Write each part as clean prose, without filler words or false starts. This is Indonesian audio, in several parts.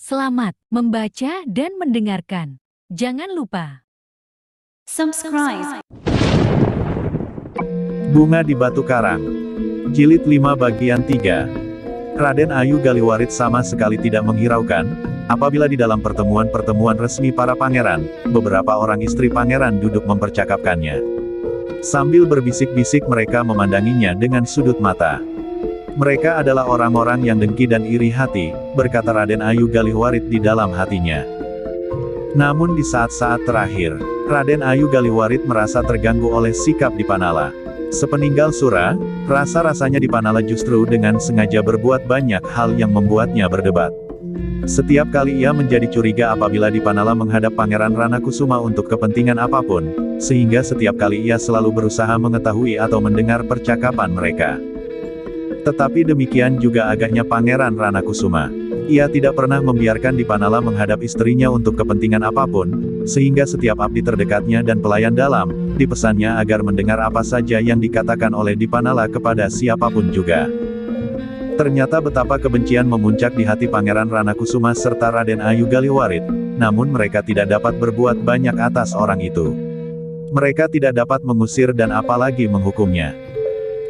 Selamat membaca dan mendengarkan. Jangan lupa subscribe. Bunga di Batu Karang. Jilid 5 bagian 3. Raden Ayu Galiwarit sama sekali tidak menghiraukan, apabila di dalam pertemuan-pertemuan resmi para pangeran, beberapa orang istri pangeran duduk mempercakapkannya. Sambil berbisik-bisik mereka memandanginya dengan sudut mata. Mereka adalah orang-orang yang dengki dan iri hati, berkata Raden Ayu Galiwarit di dalam hatinya. Namun di saat-saat terakhir, Raden Ayu Galiwarit merasa terganggu oleh sikap Dipanala. Sepeninggal Sura, rasa-rasanya Dipanala justru dengan sengaja berbuat banyak hal yang membuatnya berdebat. Setiap kali ia menjadi curiga apabila Dipanala menghadap Pangeran Ranakusuma untuk kepentingan apapun, sehingga setiap kali ia selalu berusaha mengetahui atau mendengar percakapan mereka. Tetapi demikian juga agaknya Pangeran Ranakusuma. Ia tidak pernah membiarkan Dipanala menghadap istrinya untuk kepentingan apapun, sehingga setiap abdi terdekatnya dan pelayan dalam, dipesannya agar mendengar apa saja yang dikatakan oleh Dipanala kepada siapapun juga. Ternyata betapa kebencian memuncak di hati Pangeran Ranakusuma serta Raden Ayu Galiwarit, namun mereka tidak dapat berbuat banyak atas orang itu. Mereka tidak dapat mengusir dan apalagi menghukumnya.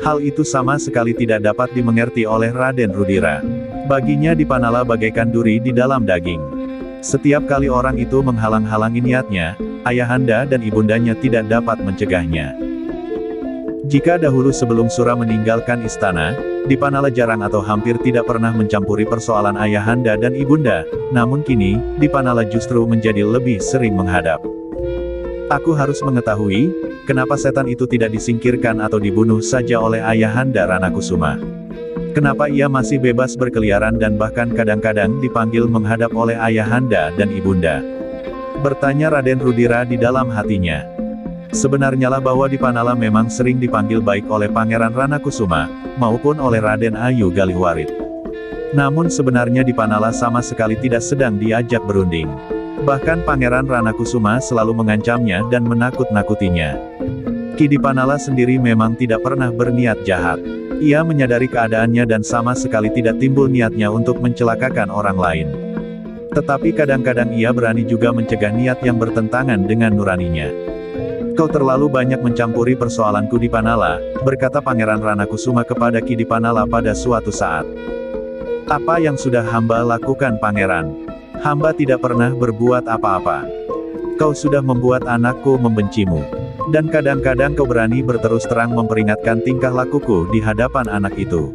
Hal itu sama sekali tidak dapat dimengerti oleh Raden Rudira. Baginya Dipanala bagaikan duri di dalam daging. Setiap kali orang itu menghalang-halangi niatnya, ayahanda dan ibundanya tidak dapat mencegahnya. Jika dahulu sebelum Sura meninggalkan istana, Dipanala jarang atau hampir tidak pernah mencampuri persoalan ayahanda dan ibunda, namun kini, Dipanala justru menjadi lebih sering menghadap. Aku harus mengetahui, kenapa setan itu tidak disingkirkan atau dibunuh saja oleh ayahanda Ranakusuma. Kenapa ia masih bebas berkeliaran dan bahkan kadang-kadang dipanggil menghadap oleh ayahanda dan ibunda? Bertanya Raden Rudira di dalam hatinya. Sebenarnya lah bahwa Dipanala memang sering dipanggil baik oleh Pangeran Ranakusuma, maupun oleh Raden Ayu Galiwarit. Namun sebenarnya Dipanala sama sekali tidak sedang diajak berunding. Bahkan Pangeran Ranakusuma selalu mengancamnya dan menakut-nakutinya. Ki Dipanala sendiri memang tidak pernah berniat jahat. Ia menyadari keadaannya dan sama sekali tidak timbul niatnya untuk mencelakakan orang lain. Tetapi kadang-kadang ia berani juga mencegah niat yang bertentangan dengan nuraninya. Kau terlalu banyak mencampuri persoalanku Dipanala, berkata Pangeran Ranakusuma kepada Ki Dipanala pada suatu saat. Apa yang sudah hamba lakukan Pangeran? Hamba tidak pernah berbuat apa-apa. Kau sudah membuat anakku membencimu. Dan kadang-kadang kau berani berterus terang memperingatkan tingkah lakuku di hadapan anak itu.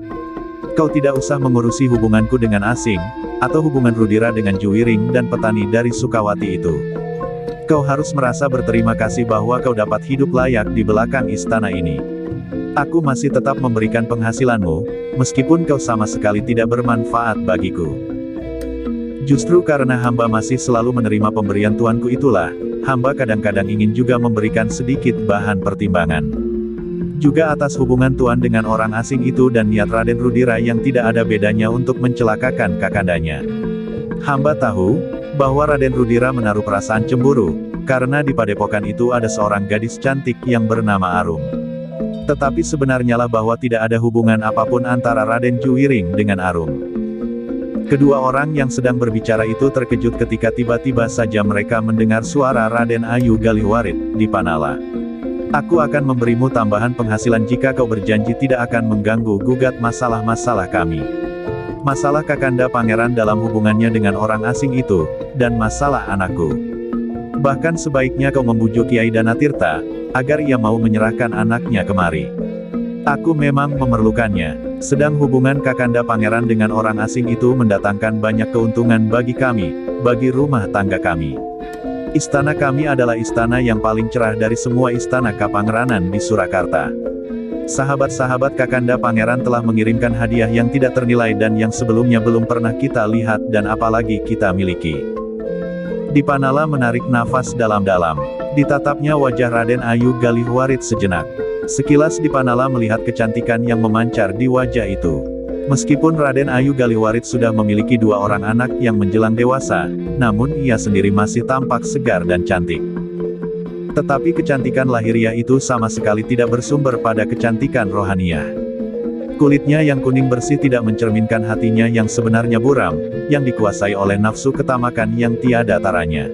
Kau tidak usah mengurusi hubunganku dengan asing, atau hubungan Rudira dengan Juwiring dan petani dari Sukawati itu. Kau harus merasa berterima kasih bahwa kau dapat hidup layak di belakang istana ini. Aku masih tetap memberikan penghasilanmu, meskipun kau sama sekali tidak bermanfaat bagiku. Justru karena hamba masih selalu menerima pemberian tuanku itulah, hamba kadang-kadang ingin juga memberikan sedikit bahan pertimbangan. Juga atas hubungan tuan dengan orang asing itu dan niat Raden Rudira yang tidak ada bedanya untuk mencelakakan kakandanya. Hamba tahu, bahwa Raden Rudira menaruh perasaan cemburu, karena di padepokan itu ada seorang gadis cantik yang bernama Arum. Tetapi sebenarnya lah bahwa tidak ada hubungan apapun antara Raden Juwiring dengan Arum. Kedua orang yang sedang berbicara itu terkejut ketika tiba-tiba saja mereka mendengar suara Raden Ayu Galiwarit, Dipanala. Aku akan memberimu tambahan penghasilan jika kau berjanji tidak akan mengganggu gugat masalah-masalah kami. Masalah kakanda pangeran dalam hubungannya dengan orang asing itu, dan masalah anakku. Bahkan sebaiknya kau membujuk Kiai Danatirta, agar ia mau menyerahkan anaknya kemari. Aku memang memerlukannya. Sedang hubungan kakanda pangeran dengan orang asing itu mendatangkan banyak keuntungan bagi kami, bagi rumah tangga kami. Istana kami adalah istana yang paling cerah dari semua istana Kapangeranan di Surakarta. Sahabat-sahabat kakanda pangeran telah mengirimkan hadiah yang tidak ternilai dan yang sebelumnya belum pernah kita lihat dan apalagi kita miliki. Dipanala menarik nafas dalam-dalam. Ditatapnya wajah Raden Ayu Galiwarit sejenak. Sekilas Dipanala melihat kecantikan yang memancar di wajah itu. Meskipun Raden Ayu Galiwarit sudah memiliki dua orang anak yang menjelang dewasa, namun ia sendiri masih tampak segar dan cantik. Tetapi kecantikan lahiriah itu sama sekali tidak bersumber pada kecantikan rohaniah. Kulitnya yang kuning bersih tidak mencerminkan hatinya yang sebenarnya buram, yang dikuasai oleh nafsu ketamakan yang tiada taranya.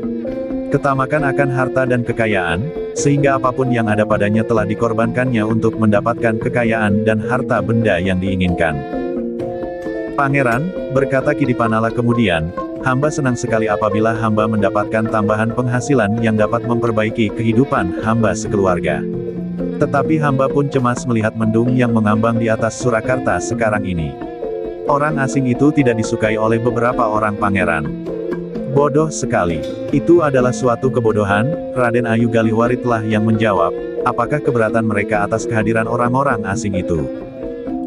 Ketamakan akan harta dan kekayaan, sehingga apapun yang ada padanya telah dikorbankannya untuk mendapatkan kekayaan dan harta benda yang diinginkan. Pangeran, berkata Kidipanala kemudian, hamba senang sekali apabila hamba mendapatkan tambahan penghasilan yang dapat memperbaiki kehidupan hamba sekeluarga. Tetapi hamba pun cemas melihat mendung yang mengambang di atas Surakarta sekarang ini. Orang asing itu tidak disukai oleh beberapa orang pangeran. Bodoh sekali. Itu adalah suatu kebodohan, Raden Ayu Galiwaritlah yang menjawab, apakah keberatan mereka atas kehadiran orang-orang asing itu?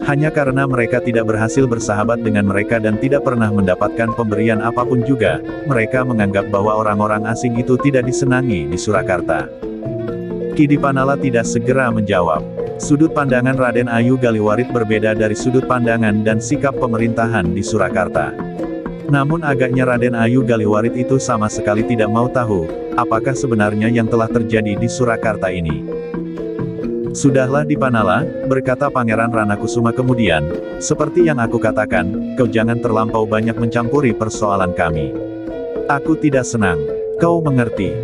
Hanya karena mereka tidak berhasil bersahabat dengan mereka dan tidak pernah mendapatkan pemberian apapun juga, mereka menganggap bahwa orang-orang asing itu tidak disenangi di Surakarta. Kidipanala tidak segera menjawab. Sudut pandangan Raden Ayu Galiwarit berbeda dari sudut pandangan dan sikap pemerintahan di Surakarta. Namun agaknya Raden Ayu Galiwarit itu sama sekali tidak mau tahu, apakah sebenarnya yang telah terjadi di Surakarta ini. Sudahlah Dipanala, berkata Pangeran Ranakusuma kemudian, seperti yang aku katakan, kau jangan terlampau banyak mencampuri persoalan kami. Aku tidak senang. Kau mengerti.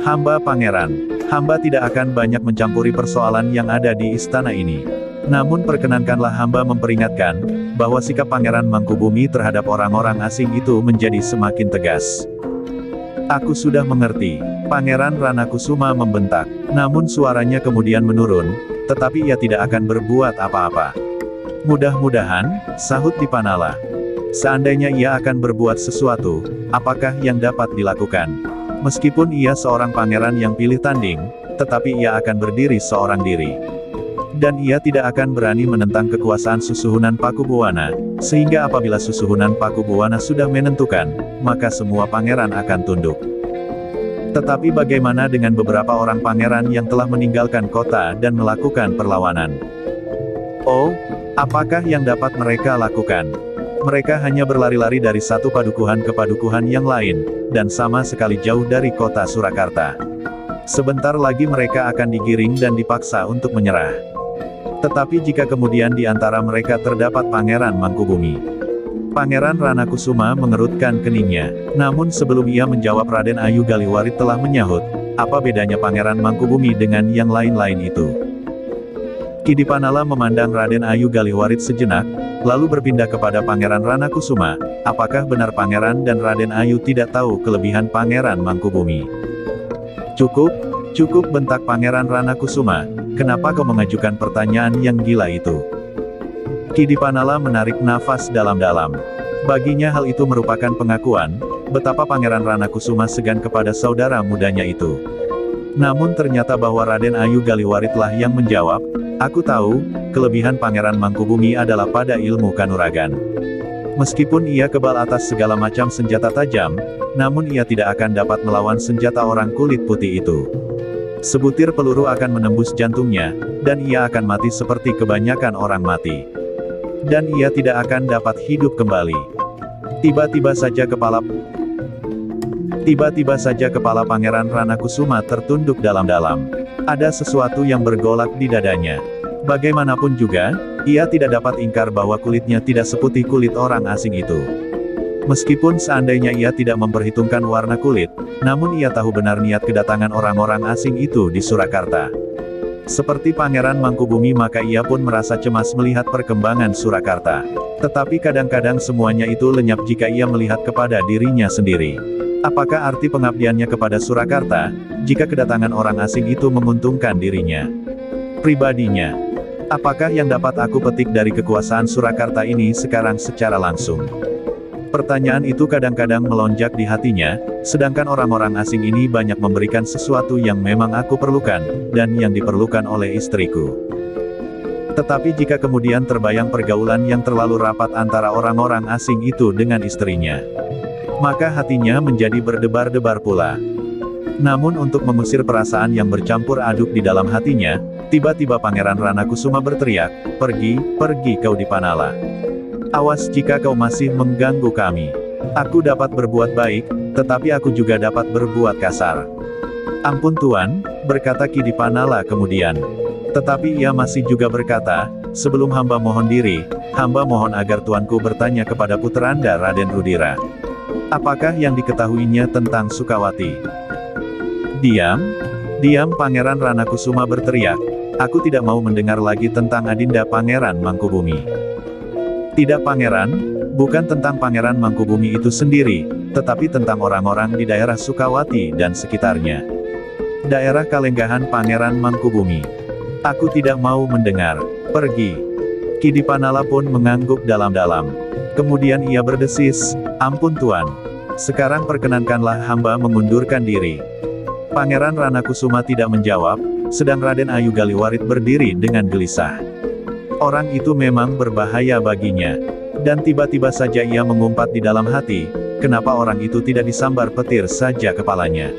Hamba Pangeran. Hamba tidak akan banyak mencampuri persoalan yang ada di istana ini. Namun perkenankanlah hamba memperingatkan, bahwa sikap Pangeran Mangkubumi terhadap orang-orang asing itu menjadi semakin tegas. Aku sudah mengerti. Pangeran Ranakusuma membentak. Namun suaranya kemudian menurun, tetapi ia tidak akan berbuat apa-apa. Mudah-mudahan, sahut Dipanala. Seandainya ia akan berbuat sesuatu, apakah yang dapat dilakukan? Meskipun ia seorang pangeran yang pilih tanding, tetapi ia akan berdiri seorang diri. Dan ia tidak akan berani menentang kekuasaan Susuhunan Pakubuwana, sehingga apabila Susuhunan Pakubuwana sudah menentukan, maka semua pangeran akan tunduk. Tetapi bagaimana dengan beberapa orang pangeran yang telah meninggalkan kota dan melakukan perlawanan? Oh, apakah yang dapat mereka lakukan? Mereka hanya berlari-lari dari satu padukuhan ke padukuhan yang lain, dan sama sekali jauh dari kota Surakarta. Sebentar lagi mereka akan digiring dan dipaksa untuk menyerah. Tetapi jika kemudian di antara mereka terdapat Pangeran Mangkubumi. Pangeran Ranakusuma mengerutkan keningnya. Namun sebelum ia menjawab Raden Ayu Galiwarit telah menyahut, apa bedanya Pangeran Mangkubumi dengan yang lain-lain itu? Kidipanala memandang Raden Ayu Galiwarit sejenak, lalu berpindah kepada Pangeran Ranakusuma, apakah benar Pangeran dan Raden Ayu tidak tahu kelebihan Pangeran Mangkubumi? Cukup, bentak Pangeran Ranakusuma, kenapa kau mengajukan pertanyaan yang gila itu? Kidipanala menarik nafas dalam-dalam. Baginya hal itu merupakan pengakuan, betapa Pangeran Ranakusuma segan kepada saudara mudanya itu. Namun ternyata bahwa Raden Ayu Galiwaritlah yang menjawab, aku tahu, kelebihan Pangeran Mangkubumi adalah pada ilmu kanuragan. Meskipun ia kebal atas segala macam senjata tajam, namun ia tidak akan dapat melawan senjata orang kulit putih itu. Sebutir peluru akan menembus jantungnya, dan ia akan mati seperti kebanyakan orang mati. Dan ia tidak akan dapat hidup kembali. Tiba-tiba saja kepala Pangeran Ranakusuma tertunduk dalam-dalam. Ada sesuatu yang bergolak di dadanya. Bagaimanapun juga, ia tidak dapat ingkar bahwa kulitnya tidak seputih kulit orang asing itu. Meskipun seandainya ia tidak memperhitungkan warna kulit, namun ia tahu benar niat kedatangan orang-orang asing itu di Surakarta. Seperti Pangeran Mangkubumi maka ia pun merasa cemas melihat perkembangan Surakarta. Tetapi kadang-kadang semuanya itu lenyap jika ia melihat kepada dirinya sendiri. Apakah arti pengabdiannya kepada Surakarta, jika kedatangan orang asing itu menguntungkan dirinya? Pribadinya. Apakah yang dapat aku petik dari kekuasaan Surakarta ini sekarang secara langsung? Pertanyaan itu kadang-kadang melonjak di hatinya, sedangkan orang-orang asing ini banyak memberikan sesuatu yang memang aku perlukan, dan yang diperlukan oleh istriku. Tetapi jika kemudian terbayang pergaulan yang terlalu rapat antara orang-orang asing itu dengan istrinya, maka hatinya menjadi berdebar-debar pula. Namun untuk mengusir perasaan yang bercampur aduk di dalam hatinya, tiba-tiba Pangeran Ranakusuma berteriak, pergi kau Dipanala. Awas jika kau masih mengganggu kami. Aku dapat berbuat baik, tetapi aku juga dapat berbuat kasar. Ampun Tuan, berkata Ki Dipanala kemudian. Tetapi ia masih juga berkata, "Sebelum hamba mohon diri, hamba mohon agar tuanku bertanya kepada putra Anda Raden Rudira. Apakah yang diketahuinya tentang Sukawati?" "Diam, diam!" Pangeran Ranakusuma berteriak. "Aku tidak mau mendengar lagi tentang Adinda Pangeran Mangkubumi." "Tidak Pangeran, bukan tentang Pangeran Mangkubumi itu sendiri, tetapi tentang orang-orang di daerah Sukawati dan sekitarnya. Daerah kalenggahan Pangeran Mangkubumi. Aku tidak mau mendengar. Pergi." Kidipanala pun mengangguk dalam-dalam. Kemudian ia berdesis, "Ampun Tuan. Sekarang perkenankanlah hamba mengundurkan diri." Pangeran Ranakusuma tidak menjawab, sedang Raden Ayu Galiwarit berdiri dengan gelisah. Orang itu memang berbahaya baginya. Dan tiba-tiba saja ia mengumpat di dalam hati, kenapa orang itu tidak disambar petir saja kepalanya.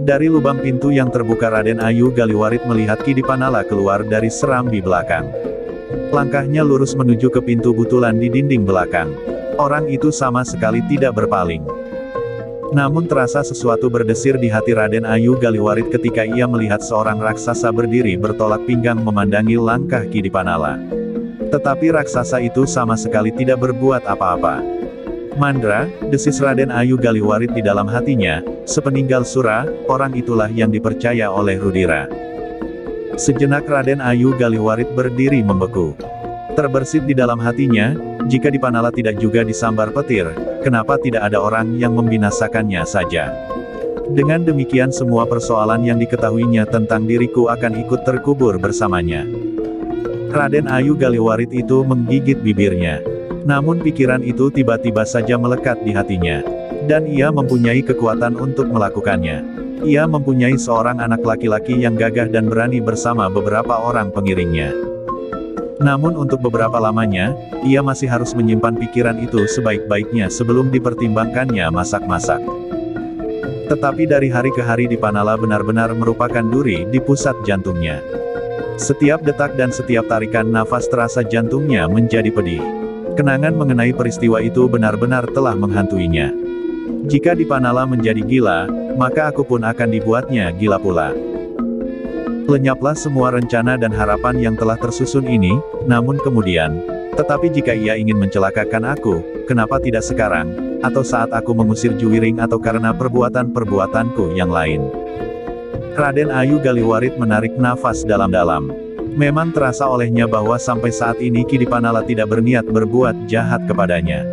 Dari lubang pintu yang terbuka Raden Ayu Galiwarit melihat Kidipanala keluar dari serambi belakang. Langkahnya lurus menuju ke pintu butulan di dinding belakang. Orang itu sama sekali tidak berpaling. Namun terasa sesuatu berdesir di hati Raden Ayu Galiwarit ketika ia melihat seorang raksasa berdiri bertolak pinggang memandangi langkah Kidipanala. Tetapi raksasa itu sama sekali tidak berbuat apa-apa. "Mandra," desis Raden Ayu Galiwarit di dalam hatinya, "sepeninggal Sura, orang itulah yang dipercaya oleh Rudira." Sejenak Raden Ayu Galiwarit berdiri membeku. Terbersit di dalam hatinya, jika Dipanala tidak juga disambar petir, kenapa tidak ada orang yang membinasakannya saja? Dengan demikian semua persoalan yang diketahuinya tentang diriku akan ikut terkubur bersamanya. Raden Ayu Galiwarit itu menggigit bibirnya. Namun pikiran itu tiba-tiba saja melekat di hatinya. Dan ia mempunyai kekuatan untuk melakukannya. Ia mempunyai seorang anak laki-laki yang gagah dan berani bersama beberapa orang pengiringnya. Namun untuk beberapa lamanya, ia masih harus menyimpan pikiran itu sebaik-baiknya sebelum dipertimbangkannya masak-masak. Tetapi dari hari ke hari Dipanala benar-benar merupakan duri di pusat jantungnya. Setiap detak dan setiap tarikan nafas terasa jantungnya menjadi pedih. Kenangan mengenai peristiwa itu benar-benar telah menghantuinya. Jika Dipanala menjadi gila, maka aku pun akan dibuatnya gila pula. Lenyaplah semua rencana dan harapan yang telah tersusun ini, namun kemudian, tetapi jika ia ingin mencelakakan aku, kenapa tidak sekarang, atau saat aku mengusir Juwiring atau karena perbuatan-perbuatanku yang lain. Raden Ayu Galiwarit menarik nafas dalam-dalam. Memang terasa olehnya bahwa sampai saat ini Kidipanala tidak berniat berbuat jahat kepadanya.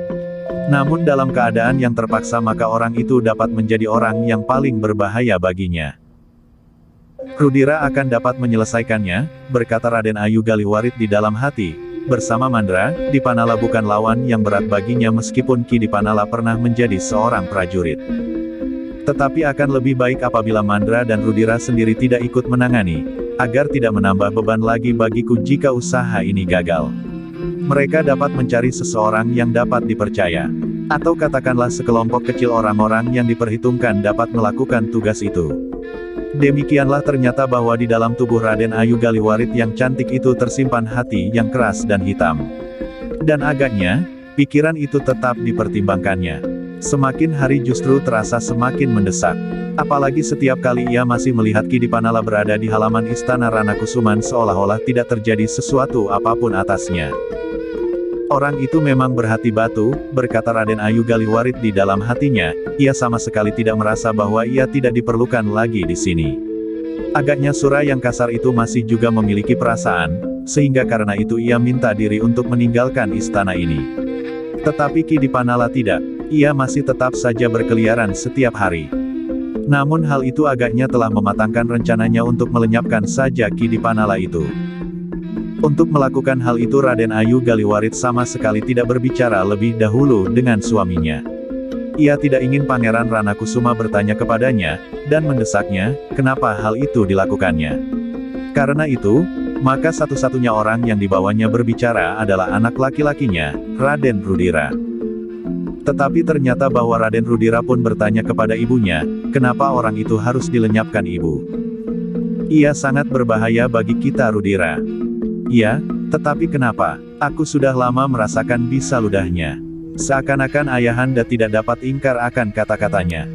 Namun dalam keadaan yang terpaksa maka orang itu dapat menjadi orang yang paling berbahaya baginya. "Rudira akan dapat menyelesaikannya," berkata Raden Ayu Galiwarit di dalam hati. Bersama Mandra, Dipanala bukan lawan yang berat baginya meskipun Kidipanala pernah menjadi seorang prajurit. Tetapi akan lebih baik apabila Mandra dan Rudira sendiri tidak ikut menangani, agar tidak menambah beban lagi bagiku jika usaha ini gagal. Mereka dapat mencari seseorang yang dapat dipercaya. Atau katakanlah sekelompok kecil orang-orang yang diperhitungkan dapat melakukan tugas itu. Demikianlah ternyata bahwa di dalam tubuh Raden Ayu Galiwarit yang cantik itu tersimpan hati yang keras dan hitam. Dan agaknya, pikiran itu tetap dipertimbangkannya. Semakin hari justru terasa semakin mendesak. Apalagi setiap kali ia masih melihat Kidipanala berada di halaman istana Ranakusuman seolah-olah tidak terjadi sesuatu apapun atasnya. "Orang itu memang berhati batu," berkata Raden Ayu Galiwarit di dalam hatinya, ia sama sekali tidak merasa bahwa ia tidak diperlukan lagi di sini. Agaknya Sura yang kasar itu masih juga memiliki perasaan, sehingga karena itu ia minta diri untuk meninggalkan istana ini. Tetapi Kidipanala tidak. Ia masih tetap saja berkeliaran setiap hari. Namun hal itu agaknya telah mematangkan rencananya untuk melenyapkan saja Kidipanala itu. Untuk melakukan hal itu Raden Ayu Galiwarit sama sekali tidak berbicara lebih dahulu dengan suaminya. Ia tidak ingin Pangeran Ranakusuma bertanya kepadanya, dan mendesaknya, kenapa hal itu dilakukannya. Karena itu, maka satu-satunya orang yang dibawanya berbicara adalah anak laki-lakinya, Raden Rudira. Tetapi ternyata bahwa Raden Rudira pun bertanya kepada ibunya, kenapa orang itu harus dilenyapkan ibu? Ia sangat berbahaya bagi kita Rudira. Ya, tetapi kenapa? Aku sudah lama merasakan bisa ludahnya. Seakan-akan ayahanda tidak dapat ingkar akan kata-katanya.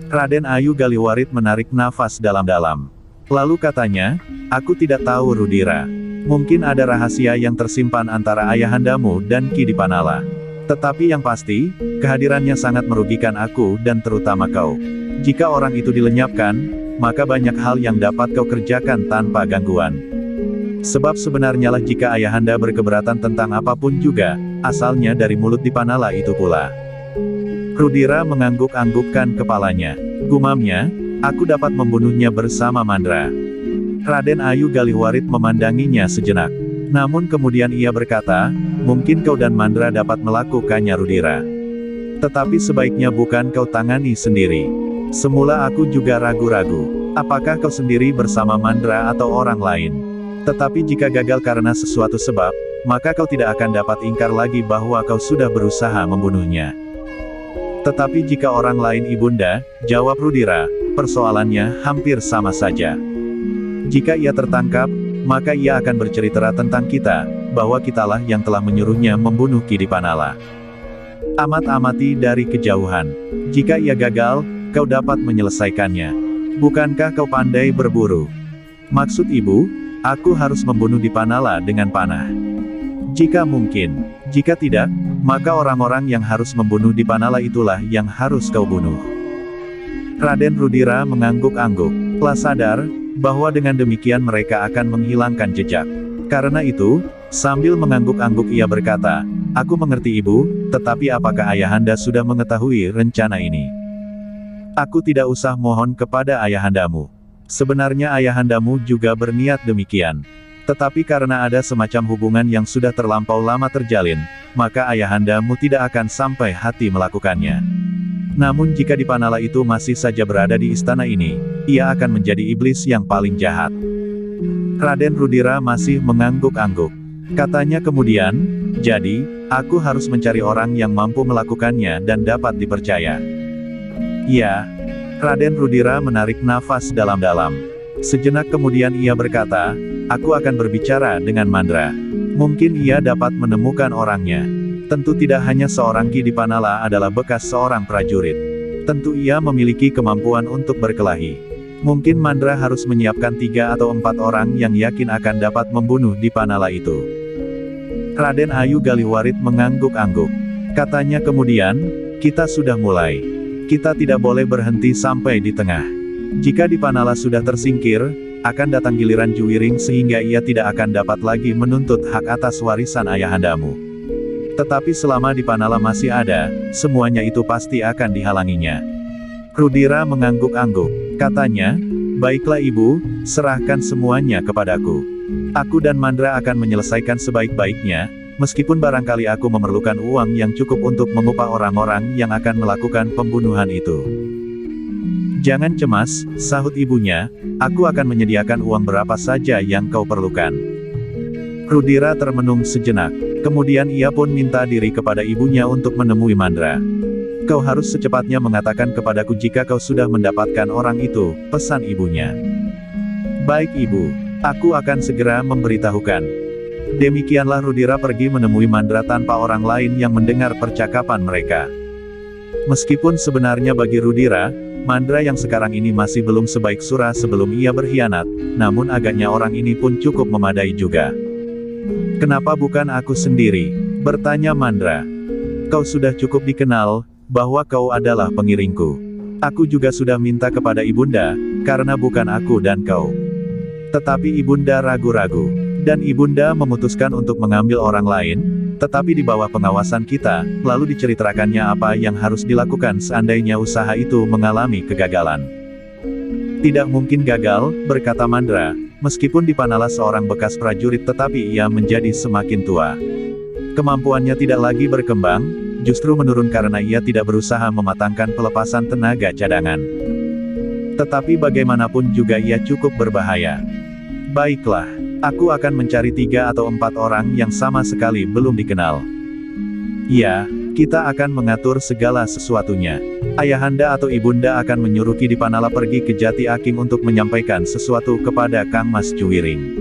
Raden Ayu Galiwarit menarik nafas dalam-dalam. Lalu katanya, aku tidak tahu Rudira. Mungkin ada rahasia yang tersimpan antara ayahandamu dan Ki Dipanala. Tetapi yang pasti, kehadirannya sangat merugikan aku dan terutama kau. Jika orang itu dilenyapkan, maka banyak hal yang dapat kau kerjakan tanpa gangguan. Sebab sebenarnya lah jika ayahanda berkeberatan tentang apapun juga, asalnya dari mulut Dipanala itu pula. Rudira mengangguk-anggukkan kepalanya. Gumamnya, aku dapat membunuhnya bersama Mandra. Raden Ayu Galihwarit memandanginya sejenak. Namun kemudian ia berkata, mungkin kau dan Mandra dapat melakukannya Rudira. Tetapi sebaiknya bukan kau tangani sendiri. Semula aku juga ragu-ragu. Apakah kau sendiri bersama Mandra atau orang lain? Tetapi jika gagal karena sesuatu sebab, maka kau tidak akan dapat ingkar lagi bahwa kau sudah berusaha membunuhnya. Tetapi jika orang lain ibunda, jawab Rudira, persoalannya hampir sama saja. Jika ia tertangkap, maka ia akan bercerita tentang kita, bahwa kitalah yang telah menyuruhnya membunuh Ki Dipanala. Amat-amati dari kejauhan. Jika ia gagal, kau dapat menyelesaikannya. Bukankah kau pandai berburu? Maksud ibu, aku harus membunuh Dipanala dengan panah. Jika mungkin. Jika tidak, maka orang-orang yang harus membunuh Dipanala itulah yang harus kau bunuh. Raden Rudira mengangguk-angguk. Telah sadar, bahwa dengan demikian mereka akan menghilangkan jejak. Karena itu, sambil mengangguk-angguk ia berkata, aku mengerti ibu, tetapi apakah ayahanda sudah mengetahui rencana ini? Aku tidak usah mohon kepada ayahandamu. Sebenarnya ayahandamu juga berniat demikian. Tetapi karena ada semacam hubungan yang sudah terlampau lama terjalin, maka ayahandamu tidak akan sampai hati melakukannya. Namun jika Dipanala itu masih saja berada di istana ini, ia akan menjadi iblis yang paling jahat. Raden Rudira masih mengangguk-angguk. Katanya kemudian, jadi, aku harus mencari orang yang mampu melakukannya dan dapat dipercaya. Ya. Raden Rudira menarik nafas dalam-dalam. Sejenak kemudian ia berkata, aku akan berbicara dengan Mandra. Mungkin ia dapat menemukan orangnya. Tentu tidak hanya seorang Ki Dipanala adalah bekas seorang prajurit. Tentu ia memiliki kemampuan untuk berkelahi. Mungkin Mandra harus menyiapkan 3 atau 4 orang yang yakin akan dapat membunuh Dipanala itu. Raden Ayu Galihwarit mengangguk-angguk. Katanya kemudian, kita sudah mulai. Kita tidak boleh berhenti sampai di tengah. Jika Dipanala sudah tersingkir, akan datang giliran Juwiring sehingga ia tidak akan dapat lagi menuntut hak atas warisan ayahandamu. Tetapi selama Dipanala masih ada, semuanya itu pasti akan dihalanginya. Rudira mengangguk-angguk. Katanya, baiklah ibu, serahkan semuanya kepadaku. Aku dan Mandra akan menyelesaikan sebaik-baiknya, meskipun barangkali aku memerlukan uang yang cukup untuk mengupah orang-orang yang akan melakukan pembunuhan itu. Jangan cemas, sahut ibunya, aku akan menyediakan uang berapa saja yang kau perlukan. Rudira termenung sejenak. Kemudian ia pun minta diri kepada ibunya untuk menemui Mandra. Kau harus secepatnya mengatakan kepadaku jika kau sudah mendapatkan orang itu, pesan ibunya. Baik ibu, aku akan segera memberitahukan. Demikianlah Rudira pergi menemui Mandra tanpa orang lain yang mendengar percakapan mereka. Meskipun sebenarnya bagi Rudira, Mandra yang sekarang ini masih belum sebaik Sura sebelum ia berkhianat, namun agaknya orang ini pun cukup memadai juga. Kenapa bukan aku sendiri? Bertanya Mandra. Kau sudah cukup dikenal, bahwa kau adalah pengiringku. Aku juga sudah minta kepada ibunda, karena bukan aku dan kau. Tetapi ibunda ragu-ragu. Dan ibunda memutuskan untuk mengambil orang lain, tetapi di bawah pengawasan kita, lalu diceritakannya apa yang harus dilakukan seandainya usaha itu mengalami kegagalan. Tidak mungkin gagal, berkata Mandra. Meskipun Dipanala seorang bekas prajurit tetapi ia menjadi semakin tua. Kemampuannya tidak lagi berkembang, justru menurun karena ia tidak berusaha mematangkan pelepasan tenaga cadangan. Tetapi bagaimanapun juga ia cukup berbahaya. Baiklah, aku akan mencari 3 atau 4 orang yang sama sekali belum dikenal. Ya, kita akan mengatur segala sesuatunya. Ayahanda atau ibunda akan menyuruh Ki Dipanala pergi ke Jati Aking untuk menyampaikan sesuatu kepada Kang Mas Juwiring.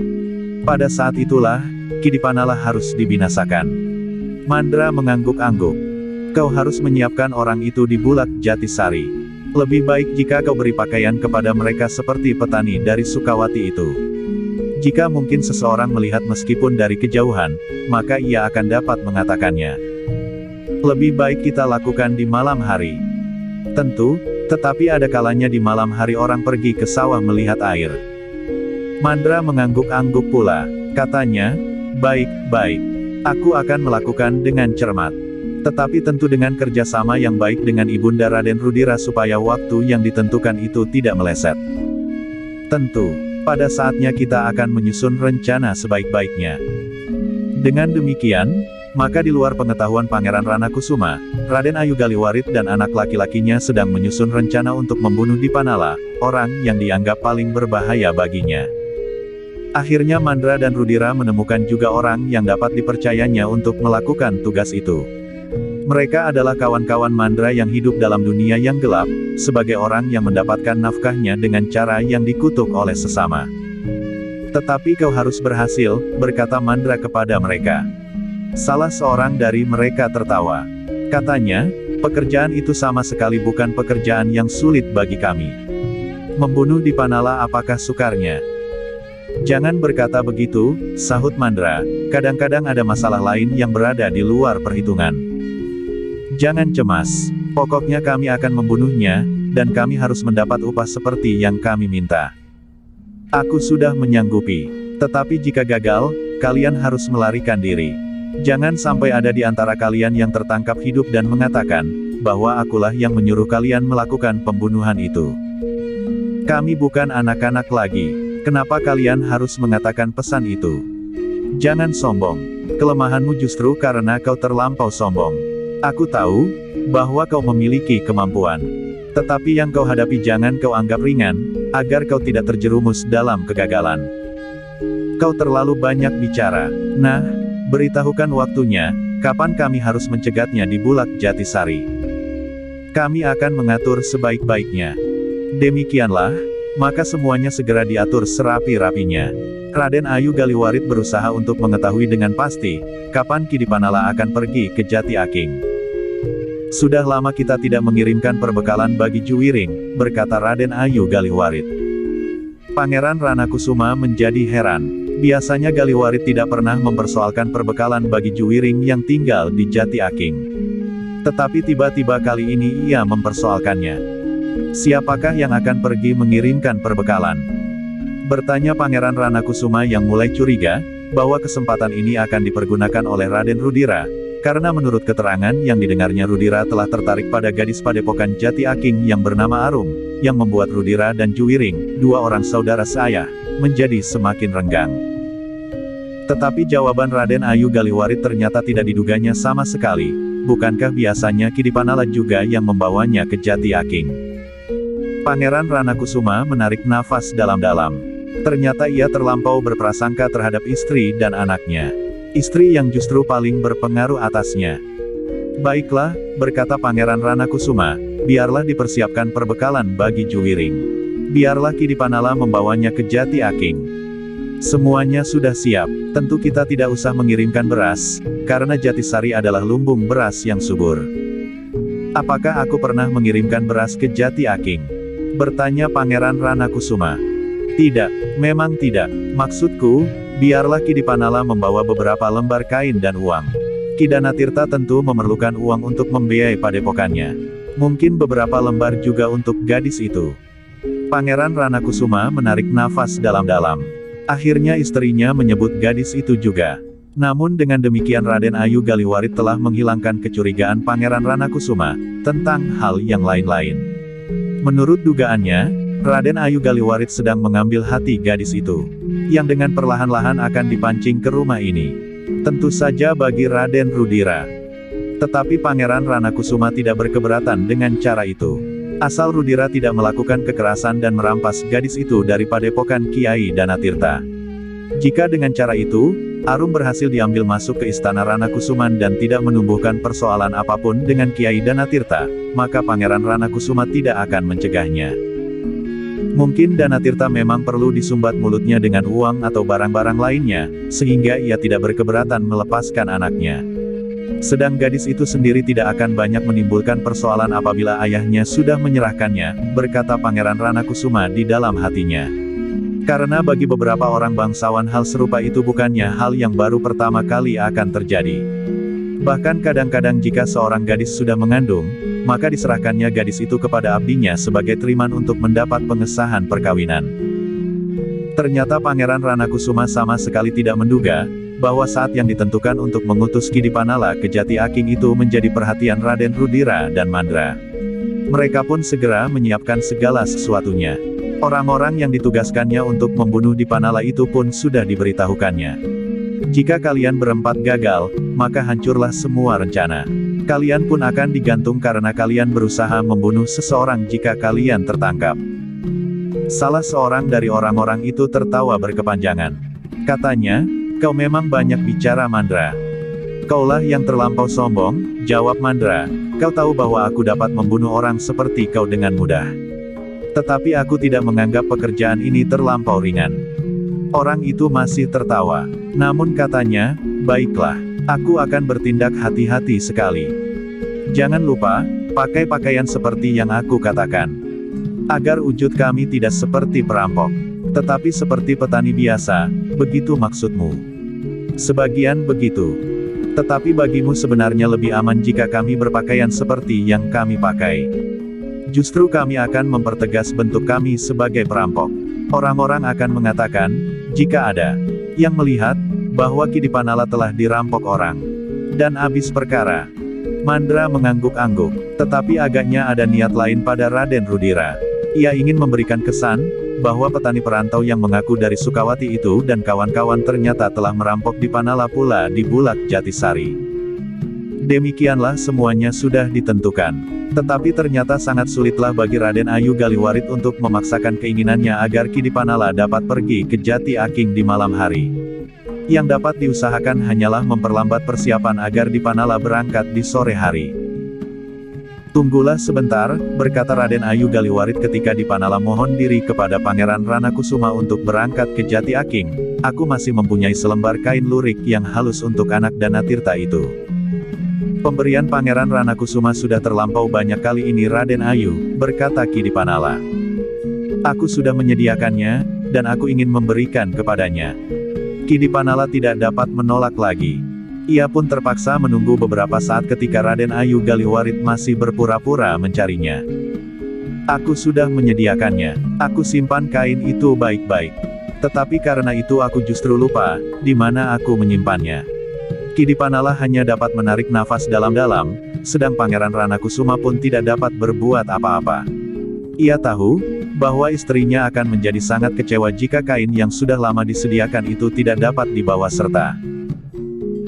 Pada saat itulah, Ki Dipanala harus dibinasakan. Mandra mengangguk-angguk. Kau harus menyiapkan orang itu di Bulak Jatisari. Lebih baik jika kau beri pakaian kepada mereka seperti petani dari Sukawati itu. Jika mungkin seseorang melihat meskipun dari kejauhan, maka ia akan dapat mengatakannya. Lebih baik kita lakukan di malam hari. Tentu, tetapi ada kalanya di malam hari orang pergi ke sawah melihat air. Mandra mengangguk-angguk pula. Katanya, baik, aku akan melakukan dengan cermat. Tetapi tentu dengan kerjasama yang baik dengan Ibunda Raden Rudira supaya waktu yang ditentukan itu tidak meleset. Tentu, pada saatnya kita akan menyusun rencana sebaik-baiknya. Dengan demikian, maka di luar pengetahuan Pangeran Ranakusuma, Raden Ayu Galiwarit dan anak laki-lakinya sedang menyusun rencana untuk membunuh Dipanala, orang yang dianggap paling berbahaya baginya. Akhirnya Mandra dan Rudira menemukan juga orang yang dapat dipercayanya untuk melakukan tugas itu. Mereka adalah kawan-kawan Mandra yang hidup dalam dunia yang gelap, sebagai orang yang mendapatkan nafkahnya dengan cara yang dikutuk oleh sesama. Tetapi kau harus berhasil, berkata Mandra kepada mereka. Salah seorang dari mereka tertawa. Katanya, pekerjaan itu sama sekali bukan pekerjaan yang sulit bagi kami. Membunuh Dipanala apakah sukarnya? Jangan berkata begitu, sahut Mandra, kadang-kadang ada masalah lain yang berada di luar perhitungan. Jangan cemas, pokoknya kami akan membunuhnya, dan kami harus mendapat upah seperti yang kami minta. Aku sudah menyanggupi, tetapi jika gagal, kalian harus melarikan diri. Jangan sampai ada di antara kalian yang tertangkap hidup dan mengatakan, bahwa akulah yang menyuruh kalian melakukan pembunuhan itu. Kami bukan anak-anak lagi. Kenapa kalian harus mengatakan pesan itu? Jangan sombong. Kelemahanmu justru karena kau terlampau sombong. Aku tahu, bahwa kau memiliki kemampuan. Tetapi yang kau hadapi jangan kau anggap ringan, agar kau tidak terjerumus dalam kegagalan. Kau terlalu banyak bicara. Nah, beritahukan waktunya, kapan kami harus mencegatnya di Bulak Jatisari. Kami akan mengatur sebaik-baiknya. Demikianlah, maka semuanya segera diatur serapi-rapinya. Raden Ayu Galiwarit berusaha untuk mengetahui dengan pasti, kapan Ki Dipanala akan pergi ke Jati Aking. Sudah lama kita tidak mengirimkan perbekalan bagi Juwiring, berkata Raden Ayu Galiwarit. Pangeran Ranakusuma menjadi heran. Biasanya Galiwarit tidak pernah mempersoalkan perbekalan bagi Juwiring yang tinggal di Jati Aking. Tetapi tiba-tiba kali ini ia mempersoalkannya. Siapakah yang akan pergi mengirimkan perbekalan? Bertanya Pangeran Ranakusuma yang mulai curiga, bahwa kesempatan ini akan dipergunakan oleh Raden Rudira, karena menurut keterangan yang didengarnya Rudira telah tertarik pada gadis padepokan Jati Aking yang bernama Arum, yang membuat Rudira dan Juwiring, dua orang saudara seayah, menjadi semakin renggang. Tetapi jawaban Raden Ayu Galiwarit ternyata tidak diduganya sama sekali. Bukankah biasanya Ki Dipanala juga yang membawanya ke Jati Aking? Pangeran Ranakusuma menarik nafas dalam-dalam. Ternyata ia terlampau berprasangka terhadap istri dan anaknya. Istri yang justru paling berpengaruh atasnya. Baiklah, berkata Pangeran Ranakusuma, biarlah dipersiapkan perbekalan bagi Juwiring. Biarlah Ki Dipanala membawanya ke Jati Aking. Semuanya sudah siap, tentu kita tidak usah mengirimkan beras, karena Jatisari adalah lumbung beras yang subur. Apakah aku pernah mengirimkan beras ke Jati Aking? Bertanya Pangeran Ranakusuma. Tidak, memang tidak. Maksudku, biarlah Ki Dipanala membawa beberapa lembar kain dan uang. Ki Danatirta tentu memerlukan uang untuk membiayai padepokannya. Mungkin beberapa lembar juga untuk gadis itu. Pangeran Ranakusuma menarik nafas dalam-dalam. Akhirnya istrinya menyebut gadis itu juga. Namun dengan demikian Raden Ayu Galiwarit telah menghilangkan kecurigaan Pangeran Ranakusuma tentang hal yang lain-lain. Menurut dugaannya, Raden Ayu Galiwarit sedang mengambil hati gadis itu, yang dengan perlahan-lahan akan dipancing ke rumah ini. Tentu saja bagi Raden Rudira. Tetapi Pangeran Ranakusuma tidak berkeberatan dengan cara itu. Asal Rudira tidak melakukan kekerasan dan merampas gadis itu dari padepokan Kiai Danatirta. Jika dengan cara itu, Arum berhasil diambil masuk ke istana Ranakusuman dan tidak menumbuhkan persoalan apapun dengan Kiai Danatirta, maka Pangeran Ranakusuma tidak akan mencegahnya. Mungkin Danatirta memang perlu disumbat mulutnya dengan uang atau barang-barang lainnya, sehingga ia tidak berkeberatan melepaskan anaknya. Sedang gadis itu sendiri tidak akan banyak menimbulkan persoalan apabila ayahnya sudah menyerahkannya, berkata Pangeran Ranakusuma di dalam hatinya. Karena bagi beberapa orang bangsawan hal serupa itu bukannya hal yang baru pertama kali akan terjadi. Bahkan kadang-kadang jika seorang gadis sudah mengandung, maka diserahkannya gadis itu kepada abdinya sebagai teriman untuk mendapat pengesahan perkawinan. Ternyata Pangeran Ranakusuma sama sekali tidak menduga, bahwa saat yang ditentukan untuk mengutus Kidipanala ke Jati Aking itu menjadi perhatian Raden Rudira dan Mandra. Mereka pun segera menyiapkan segala sesuatunya. Orang-orang yang ditugaskannya untuk membunuh Dipanala itu pun sudah diberitahukannya. Jika kalian berempat gagal, maka hancurlah semua rencana. Kalian pun akan digantung karena kalian berusaha membunuh seseorang jika kalian tertangkap. Salah seorang dari orang-orang itu tertawa berkepanjangan. Katanya, "Kau memang banyak bicara, Mandra." "Kaulah yang terlampau sombong," jawab Mandra. "Kau tahu bahwa aku dapat membunuh orang seperti kau dengan mudah. Tetapi aku tidak menganggap pekerjaan ini terlampau ringan." Orang itu masih tertawa. Namun katanya, "Baiklah, aku akan bertindak hati-hati sekali. Jangan lupa, pakai pakaian seperti yang aku katakan. Agar wujud kami tidak seperti perampok, tetapi seperti petani biasa, begitu maksudmu?" "Sebagian begitu. Tetapi bagimu sebenarnya lebih aman jika kami berpakaian seperti yang kami pakai. Justru kami akan mempertegas bentuk kami sebagai perampok. Orang-orang akan mengatakan, jika ada yang melihat, bahwa Kidipanala telah dirampok orang. Dan habis perkara." Mandra mengangguk-angguk, tetapi agaknya ada niat lain pada Raden Rudira. Ia ingin memberikan kesan, bahwa petani perantau yang mengaku dari Sukawati itu dan kawan-kawan ternyata telah merampok Dipanala pula di Bulak Jatisari. Demikianlah semuanya sudah ditentukan. Tetapi ternyata sangat sulitlah bagi Raden Ayu Galiwarit untuk memaksakan keinginannya agar Kidipanala dapat pergi ke Jati Aking di malam hari. Yang dapat diusahakan hanyalah memperlambat persiapan agar Dipanala berangkat di sore hari. "Tunggulah sebentar," berkata Raden Ayu Galiwarit ketika Dipanala mohon diri kepada Pangeran Ranakusuma untuk berangkat ke Jati Aking. "Aku masih mempunyai selembar kain lurik yang halus untuk anak Danatirta itu. Pemberian Pangeran Ranakusuma sudah terlampau banyak kali ini Raden Ayu," berkata Kidipanala. "Aku sudah menyediakannya, dan aku ingin memberikan kepadanya." Kidipanala tidak dapat menolak lagi. Ia pun terpaksa menunggu beberapa saat ketika Raden Ayu Galiwarit masih berpura-pura mencarinya. "Aku sudah menyediakannya. Aku simpan kain itu baik-baik. Tetapi karena itu aku justru lupa, di mana aku menyimpannya." Kidipanala hanya dapat menarik nafas dalam-dalam, sedang Pangeran Ranakusuma pun tidak dapat berbuat apa-apa. Ia tahu, bahwa istrinya akan menjadi sangat kecewa jika kain yang sudah lama disediakan itu tidak dapat dibawa serta.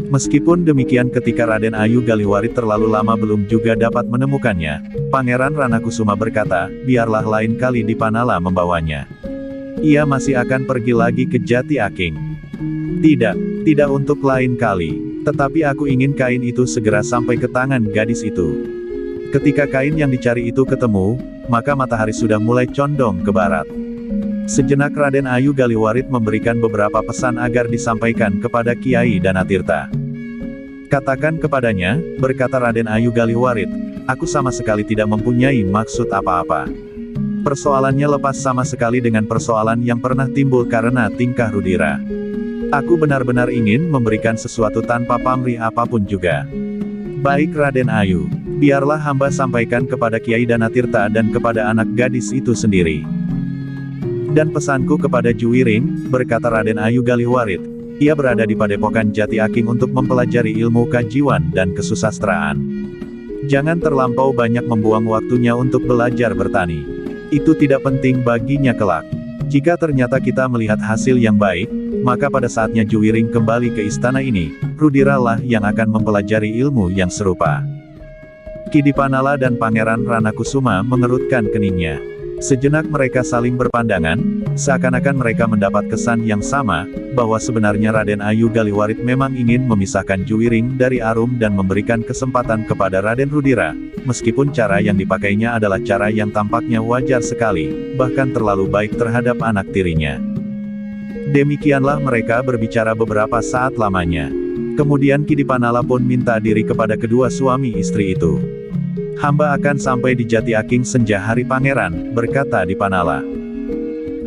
Meskipun demikian ketika Raden Ayu Galiwarit terlalu lama belum juga dapat menemukannya, Pangeran Ranakusuma berkata, "Biarlah lain kali Dipanala membawanya. Ia masih akan pergi lagi ke Jati Aking." Tidak untuk lain kali. Tetapi aku ingin kain itu segera sampai ke tangan gadis itu." Ketika kain yang dicari itu ketemu, maka matahari sudah mulai condong ke barat. Sejenak Raden Ayu Galiwarit memberikan beberapa pesan agar disampaikan kepada Kiai Danatirta. "Katakan kepadanya," berkata Raden Ayu Galiwarit, "aku sama sekali tidak mempunyai maksud apa-apa. Persoalannya lepas sama sekali dengan persoalan yang pernah timbul karena tingkah Rudira. Aku benar-benar ingin memberikan sesuatu tanpa pamrih apapun juga." "Baik Raden Ayu, biarlah hamba sampaikan kepada Kiai Danatirta dan kepada anak gadis itu sendiri. Dan pesanku kepada Juwiring," berkata Raden Ayu Galiwarit, "ia berada di Padepokan Jati Aking untuk mempelajari ilmu kajiwan dan kesusastraan. Jangan terlampau banyak membuang waktunya untuk belajar bertani. Itu tidak penting baginya kelak. Jika ternyata kita melihat hasil yang baik, maka pada saatnya Juwiring kembali ke istana ini, Rudiralah yang akan mempelajari ilmu yang serupa." Kidipanala dan Pangeran Ranakusuma mengerutkan keningnya. Sejenak mereka saling berpandangan, seakan-akan mereka mendapat kesan yang sama, bahwa sebenarnya Raden Ayu Galiwarit memang ingin memisahkan Juwiring dari Arum dan memberikan kesempatan kepada Raden Rudira, meskipun cara yang dipakainya adalah cara yang tampaknya wajar sekali, bahkan terlalu baik terhadap anak tirinya. Demikianlah mereka berbicara beberapa saat lamanya. Kemudian Kidipanala pun minta diri kepada kedua suami istri itu. Hamba akan sampai di Jati Aking senja hari pangeran, berkata Dipanala.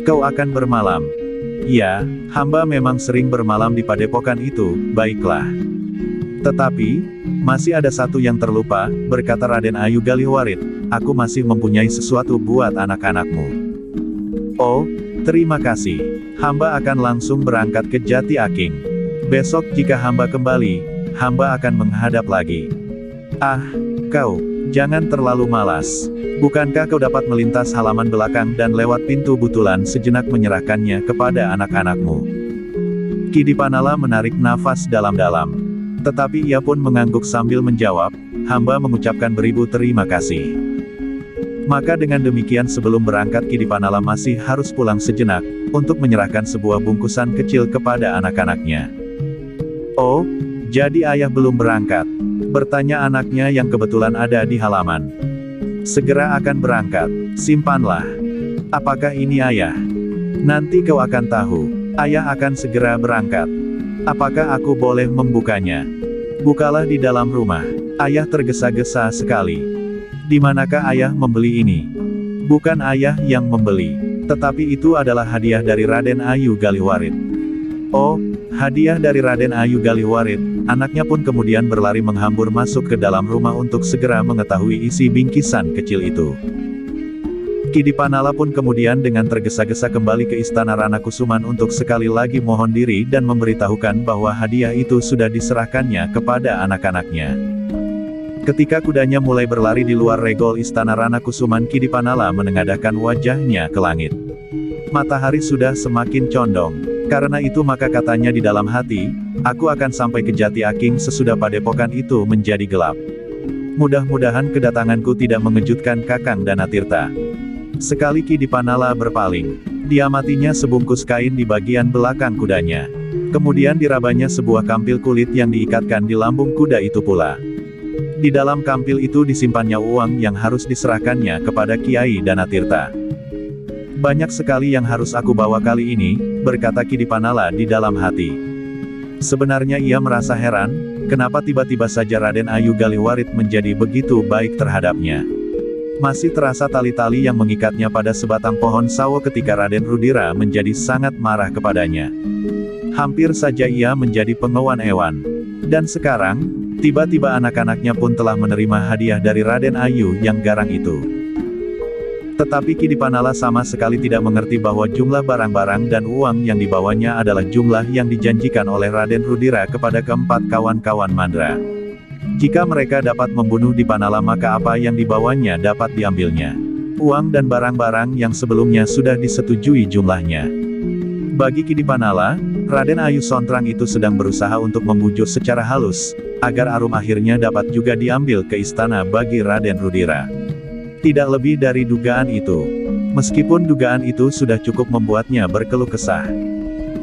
Kau akan bermalam? Ya, hamba memang sering bermalam di padepokan itu, baiklah. Tetapi, masih ada satu yang terlupa, berkata Raden Ayu Galiwarit, aku masih mempunyai sesuatu buat anak-anakmu. Oh, terima kasih. Hamba akan langsung berangkat ke Jati Aking. Besok jika hamba kembali, hamba akan menghadap lagi. Ah, kau, jangan terlalu malas. Bukankah kau dapat melintas halaman belakang dan lewat pintu butulan sejenak menyerahkannya kepada anak-anakmu? Kidipanala menarik nafas dalam-dalam. Tetapi ia pun mengangguk sambil menjawab, hamba mengucapkan beribu terima kasih. Maka dengan demikian sebelum berangkat Kidipanala masih harus pulang sejenak, untuk menyerahkan sebuah bungkusan kecil kepada anak-anaknya. Oh, jadi ayah belum berangkat? Bertanya anaknya yang kebetulan ada di halaman. Segera akan berangkat, simpanlah. Apakah ini ayah? Nanti kau akan tahu, ayah akan segera berangkat. Apakah aku boleh membukanya? Bukalah di dalam rumah. Ayah tergesa-gesa sekali. Di manakah ayah membeli ini? Bukan ayah yang membeli, tetapi itu adalah hadiah dari Raden Ayu Galiwarit. Oh, hadiah dari Raden Ayu Galiwarit. Anaknya pun kemudian berlari menghambur masuk ke dalam rumah untuk segera mengetahui isi bingkisan kecil itu. Kidipanala pun kemudian dengan tergesa-gesa kembali ke istana Ranakusuman untuk sekali lagi mohon diri dan memberitahukan bahwa hadiah itu sudah diserahkannya kepada anak-anaknya. Ketika kudanya mulai berlari di luar regol istana Ranakusuman, Kidipanala menengadahkan wajahnya ke langit. Matahari sudah semakin condong. Karena itu maka katanya di dalam hati, aku akan sampai ke Jati Aking sesudah padepokan itu menjadi gelap. Mudah-mudahan kedatanganku tidak mengejutkan Kakang Danatirta. Sekali Kidipanala berpaling, diamatinya sebungkus kain di bagian belakang kudanya. Kemudian dirabanya sebuah kampil kulit yang diikatkan di lambung kuda itu pula. Di dalam kampil itu disimpannya uang yang harus diserahkannya kepada Kiai Danatirta. Banyak sekali yang harus aku bawa kali ini, berkata Kidipanala di dalam hati. Sebenarnya ia merasa heran, kenapa tiba-tiba saja Raden Ayu Galiwarit menjadi begitu baik terhadapnya. Masih terasa tali-tali yang mengikatnya pada sebatang pohon sawo ketika Raden Rudira menjadi sangat marah kepadanya. Hampir saja ia menjadi pengewan-ewan. Dan sekarang, tiba-tiba anak-anaknya pun telah menerima hadiah dari Raden Ayu yang garang itu. Tetapi Kidipanala sama sekali tidak mengerti bahwa jumlah barang-barang dan uang yang dibawanya adalah jumlah yang dijanjikan oleh Raden Rudira kepada keempat kawan-kawan Mandra. Jika mereka dapat membunuh Dipanala maka apa yang dibawanya dapat diambilnya. Uang dan barang-barang yang sebelumnya sudah disetujui jumlahnya. Bagi Kidipanala, Raden Ayu Sontrang itu sedang berusaha untuk membujuk secara halus, agar Arum akhirnya dapat juga diambil ke istana bagi Raden Rudira. Tidak lebih dari dugaan itu. Meskipun dugaan itu sudah cukup membuatnya berkeluh kesah.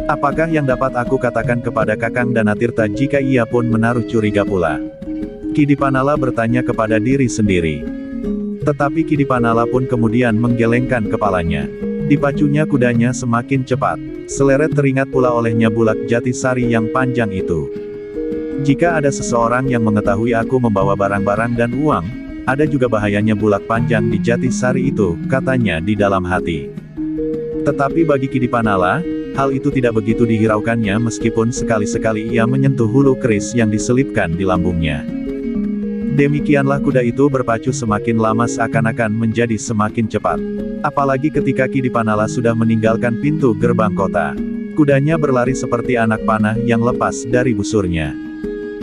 Apakah yang dapat aku katakan kepada Kakang Danatirta jika ia pun menaruh curiga pula? Kidipanala bertanya kepada diri sendiri. Tetapi Kidipanala pun kemudian menggelengkan kepalanya. Dipacunya kudanya semakin cepat. Seleret teringat pula olehnya bulak jati sari yang panjang itu. Jika ada seseorang yang mengetahui aku membawa barang-barang dan uang, ada juga bahayanya bulak panjang di jati sari itu, katanya di dalam hati. Tetapi bagi Kidipanala, hal itu tidak begitu dihiraukannya meskipun sekali-sekali ia menyentuh hulu keris yang diselipkan di lambungnya. Demikianlah kuda itu berpacu semakin lama seakan-akan menjadi semakin cepat. Apalagi ketika Kidipanala sudah meninggalkan pintu gerbang kota. Kudanya berlari seperti anak panah yang lepas dari busurnya.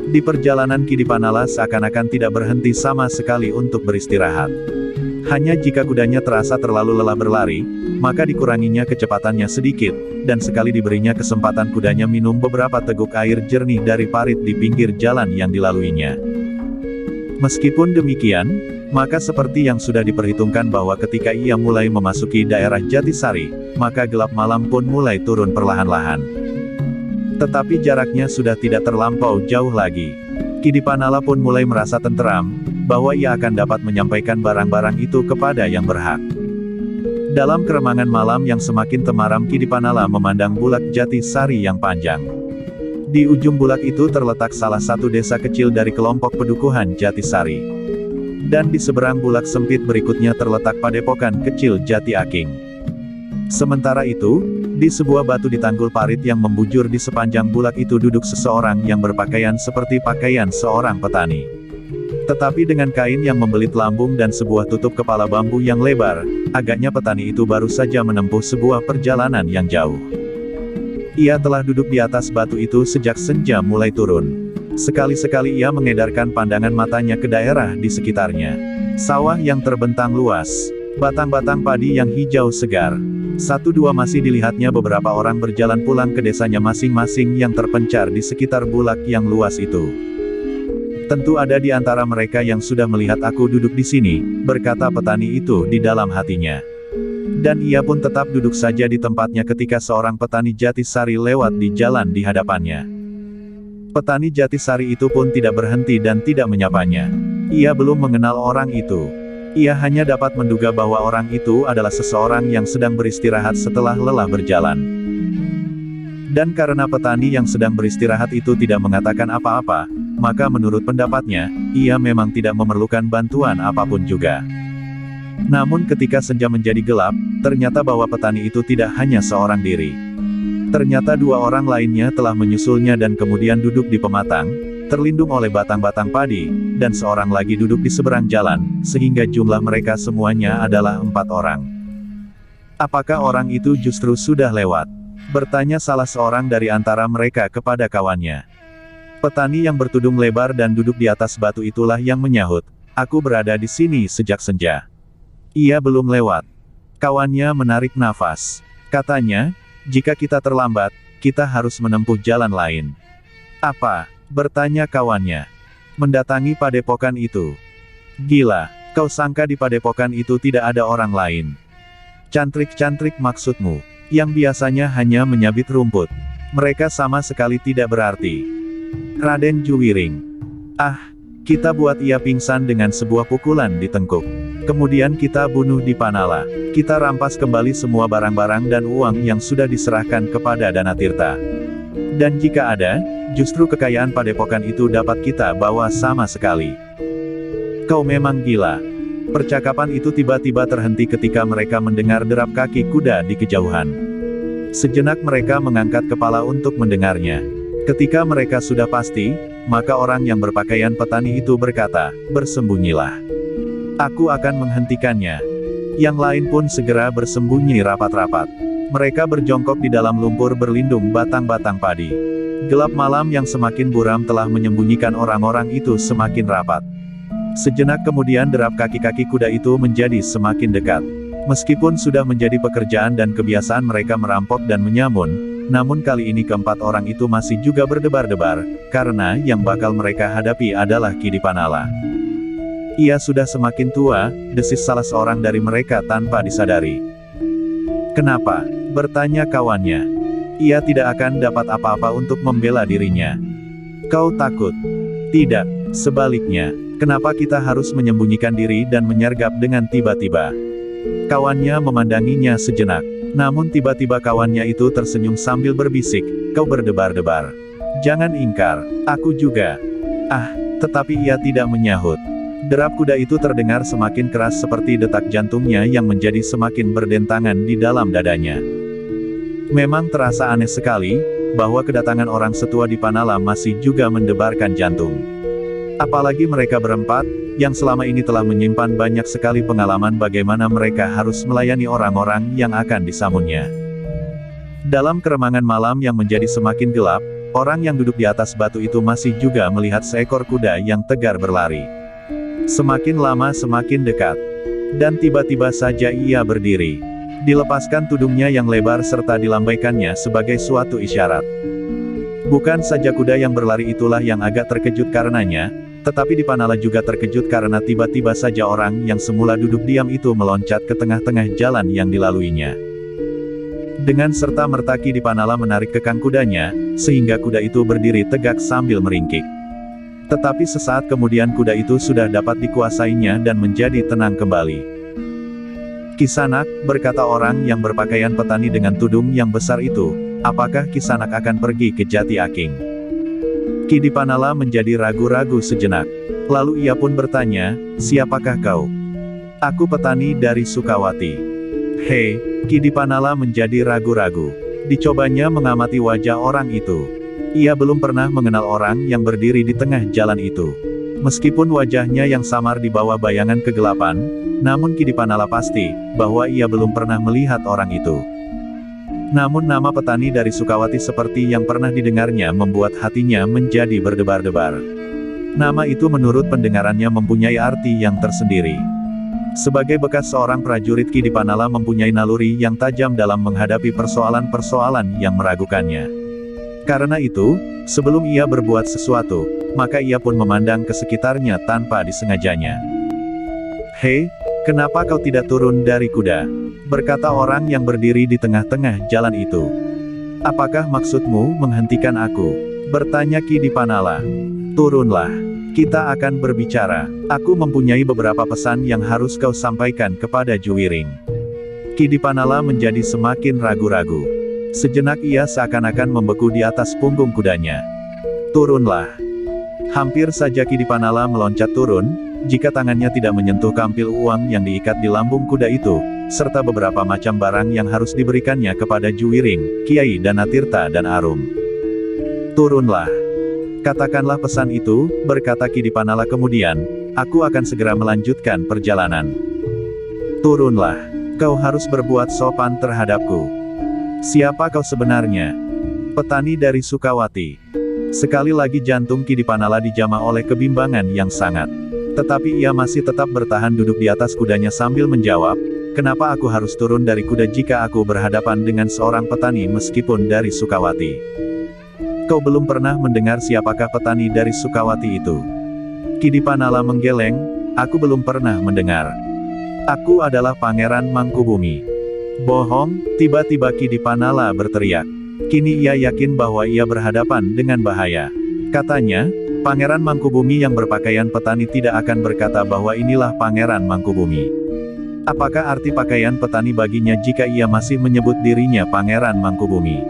Di perjalanan Kidipanala seakan-akan tidak berhenti sama sekali untuk beristirahat. Hanya jika kudanya terasa terlalu lelah berlari, maka dikuranginya kecepatannya sedikit, dan sekali diberinya kesempatan kudanya minum beberapa teguk air jernih dari parit di pinggir jalan yang dilaluinya. Meskipun demikian, maka seperti yang sudah diperhitungkan bahwa ketika ia mulai memasuki daerah Jatisari, maka gelap malam pun mulai turun perlahan-lahan. Tetapi jaraknya sudah tidak terlampau jauh lagi. Kidipanala pun mulai merasa tenteram, bahwa ia akan dapat menyampaikan barang-barang itu kepada yang berhak. Dalam keremangan malam yang semakin temaram Kidipanala memandang bulak Jatisari yang panjang. Di ujung bulak itu terletak salah satu desa kecil dari kelompok pedukuhan Jatisari. Dan di seberang bulak sempit berikutnya terletak padepokan kecil Jati Aking. Sementara itu, di sebuah batu di tanggul parit yang membujur di sepanjang bulak itu duduk seseorang yang berpakaian seperti pakaian seorang petani. Tetapi dengan kain yang membelit lambung dan sebuah tutup kepala bambu yang lebar, agaknya petani itu baru saja menempuh sebuah perjalanan yang jauh. Ia telah duduk di atas batu itu sejak senja mulai turun. Sekali-sekali ia mengedarkan pandangan matanya ke daerah di sekitarnya. Sawah yang terbentang luas, batang-batang padi yang hijau segar. Satu dua masih dilihatnya beberapa orang berjalan pulang ke desanya masing-masing yang terpencar di sekitar bulak yang luas itu. Tentu ada di antara mereka yang sudah melihat aku duduk di sini, berkata petani itu di dalam hatinya. Dan ia pun tetap duduk saja di tempatnya ketika seorang petani Jatisari lewat di jalan di hadapannya. Petani Jatisari itu pun tidak berhenti dan tidak menyapanya. Ia belum mengenal orang itu. Ia hanya dapat menduga bahwa orang itu adalah seseorang yang sedang beristirahat setelah lelah berjalan. Dan karena petani yang sedang beristirahat itu tidak mengatakan apa-apa, maka menurut pendapatnya, ia memang tidak memerlukan bantuan apapun juga. Namun ketika senja menjadi gelap, ternyata bahwa petani itu tidak hanya seorang diri. Ternyata dua orang lainnya telah menyusulnya dan kemudian duduk di pematang, terlindung oleh batang-batang padi, dan seorang lagi duduk di seberang jalan, sehingga jumlah mereka semuanya adalah 4 orang. Apakah orang itu justru sudah lewat? Bertanya salah seorang dari antara mereka kepada kawannya. Petani yang bertudung lebar dan duduk di atas batu itulah yang menyahut, "Aku berada di sini sejak senja." Ia belum lewat. Kawannya menarik nafas. Katanya, "Jika kita terlambat, kita harus menempuh jalan lain." "Apa?" bertanya kawannya. "Mendatangi padepokan itu." "Gila, kau sangka di padepokan itu tidak ada orang lain? Cantrik-cantrik maksudmu, yang biasanya hanya menyabit rumput. Mereka sama sekali tidak berarti." Raden Juwiring. "Ah, kita buat ia pingsan dengan sebuah pukulan di tengkuk. Kemudian kita bunuh di Panala. Kita rampas kembali semua barang-barang dan uang yang sudah diserahkan kepada Danatirta. Dan jika ada, justru kekayaan padepokan itu dapat kita bawa sama sekali." "Kau memang gila." Percakapan itu tiba-tiba terhenti ketika mereka mendengar derap kaki kuda di kejauhan. Sejenak mereka mengangkat kepala untuk mendengarnya. Ketika mereka sudah pasti, maka orang yang berpakaian petani itu berkata, "Bersembunyilah. Aku akan menghentikannya." Yang lain pun segera bersembunyi rapat-rapat. Mereka berjongkok di dalam lumpur berlindung batang-batang padi. Gelap malam yang semakin buram telah menyembunyikan orang-orang itu semakin rapat. Sejenak kemudian derap kaki-kaki kuda itu menjadi semakin dekat. Meskipun sudah menjadi pekerjaan dan kebiasaan mereka merampok dan menyamun, namun kali ini keempat orang itu masih juga berdebar-debar, karena yang bakal mereka hadapi adalah Ki Dipanala. "Ia sudah semakin tua," desis salah seorang dari mereka tanpa disadari. "Kenapa?" bertanya kawannya. "Ia tidak akan dapat apa-apa untuk membela dirinya." "Kau takut?" "Tidak, sebaliknya. Kenapa kita harus menyembunyikan diri dan menyergap dengan tiba-tiba?" Kawannya memandanginya sejenak. Namun tiba-tiba kawannya itu tersenyum sambil berbisik, "Kau berdebar-debar. Jangan ingkar, aku juga." "Ah," tetapi ia tidak menyahut. Derap kuda itu terdengar semakin keras seperti detak jantungnya yang menjadi semakin berdentangan di dalam dadanya. Memang terasa aneh sekali, bahwa kedatangan orang setua di Panala masih juga mendebarkan jantung. Apalagi mereka berempat, yang selama ini telah menyimpan banyak sekali pengalaman bagaimana mereka harus melayani orang-orang yang akan disamunnya. Dalam keremangan malam yang menjadi semakin gelap, orang yang duduk di atas batu itu masih juga melihat seekor kuda yang tegar berlari. Semakin lama semakin dekat. Dan tiba-tiba saja ia berdiri. Dilepaskan tudungnya yang lebar serta dilambaikannya sebagai suatu isyarat. Bukan saja kuda yang berlari itulah yang agak terkejut karenanya, tetapi Dipanala juga terkejut karena tiba-tiba saja orang yang semula duduk diam itu meloncat ke tengah-tengah jalan yang dilaluinya. Dengan serta-merta Ki Dipanala menarik kekang kudanya, sehingga kuda itu berdiri tegak sambil meringkik. Tetapi sesaat kemudian kuda itu sudah dapat dikuasainya dan menjadi tenang kembali. "Kisanak," berkata orang yang berpakaian petani dengan tudung yang besar itu, "apakah Kisanak akan pergi ke Jati Aking?" Ki Dipanala menjadi ragu-ragu sejenak. Lalu ia pun bertanya, siapakah kau? Aku petani dari Sukawati. Hei, Ki Dipanala menjadi ragu-ragu. Dicobanya mengamati wajah orang itu. Ia belum pernah mengenal orang yang berdiri di tengah jalan itu. Meskipun wajahnya yang samar di bawah bayangan kegelapan, namun Ki Dipanala pasti bahwa ia belum pernah melihat orang itu. Namun nama petani dari Sukawati seperti yang pernah didengarnya membuat hatinya menjadi berdebar-debar. Nama itu menurut pendengarannya mempunyai arti yang tersendiri. Sebagai bekas seorang prajurit, Ki Dipanala mempunyai naluri yang tajam dalam menghadapi persoalan-persoalan yang meragukannya. Karena itu, sebelum ia berbuat sesuatu, maka ia pun memandang ke sekitarnya tanpa disengajanya. Hei, kenapa kau tidak turun dari kuda? Berkata orang yang berdiri di tengah-tengah jalan itu. Apakah maksudmu menghentikan aku? Bertanya Ki Dipanala. Turunlah. Kita akan berbicara. Aku mempunyai beberapa pesan yang harus kau sampaikan kepada Juwiring. Ki Dipanala menjadi semakin ragu-ragu. Sejenak ia seakan-akan membeku di atas punggung kudanya. Turunlah. Hampir saja Ki Dipanala meloncat turun, jika tangannya tidak menyentuh kampil uang yang diikat di lambung kuda itu, serta beberapa macam barang yang harus diberikannya kepada Juwiring, Kiai Danatirta dan Arum. Turunlah. Katakanlah pesan itu, berkata Ki Dipanala kemudian, aku akan segera melanjutkan perjalanan. Turunlah. Kau harus berbuat sopan terhadapku. Siapa kau sebenarnya? Petani dari Sukawati. Sekali lagi jantung Ki Dipanala dijamah oleh kebimbangan yang sangat. Tetapi ia masih tetap bertahan duduk di atas kudanya sambil menjawab, kenapa aku harus turun dari kuda jika aku berhadapan dengan seorang petani meskipun dari Sukawati? Kau belum pernah mendengar siapakah petani dari Sukawati itu? Ki Dipanala menggeleng, aku belum pernah mendengar. Aku adalah Pangeran Mangkubumi. Bohong, tiba-tiba Ki Dipanala berteriak. Kini ia yakin bahwa ia berhadapan dengan bahaya. Katanya, Pangeran Mangkubumi yang berpakaian petani tidak akan berkata bahwa inilah Pangeran Mangkubumi. Apakah arti pakaian petani baginya jika ia masih menyebut dirinya Pangeran Mangkubumi?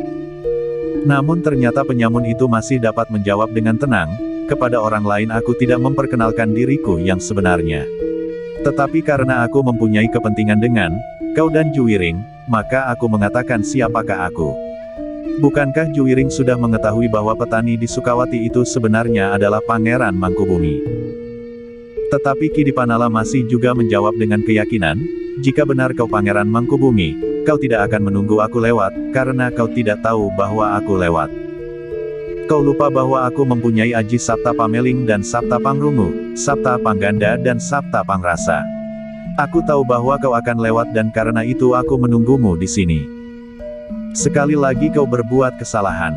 Namun ternyata penyamun itu masih dapat menjawab dengan tenang, kepada orang lain aku tidak memperkenalkan diriku yang sebenarnya. Tetapi karena aku mempunyai kepentingan dengan kau dan Juwiring, maka aku mengatakan siapakah aku. Bukankah Juwiring sudah mengetahui bahwa petani di Sukawati itu sebenarnya adalah Pangeran Mangkubumi? Tetapi Ki Dipanala masih juga menjawab dengan keyakinan, jika benar kau Pangeran Mangkubumi, kau tidak akan menunggu aku lewat, karena kau tidak tahu bahwa aku lewat. Kau lupa bahwa aku mempunyai aji Sabta Pameling dan Sabta Pangrungu, Sabta Pangganda dan Sabta Pangrasa. Aku tahu bahwa kau akan lewat dan karena itu aku menunggumu di sini. Sekali lagi kau berbuat kesalahan.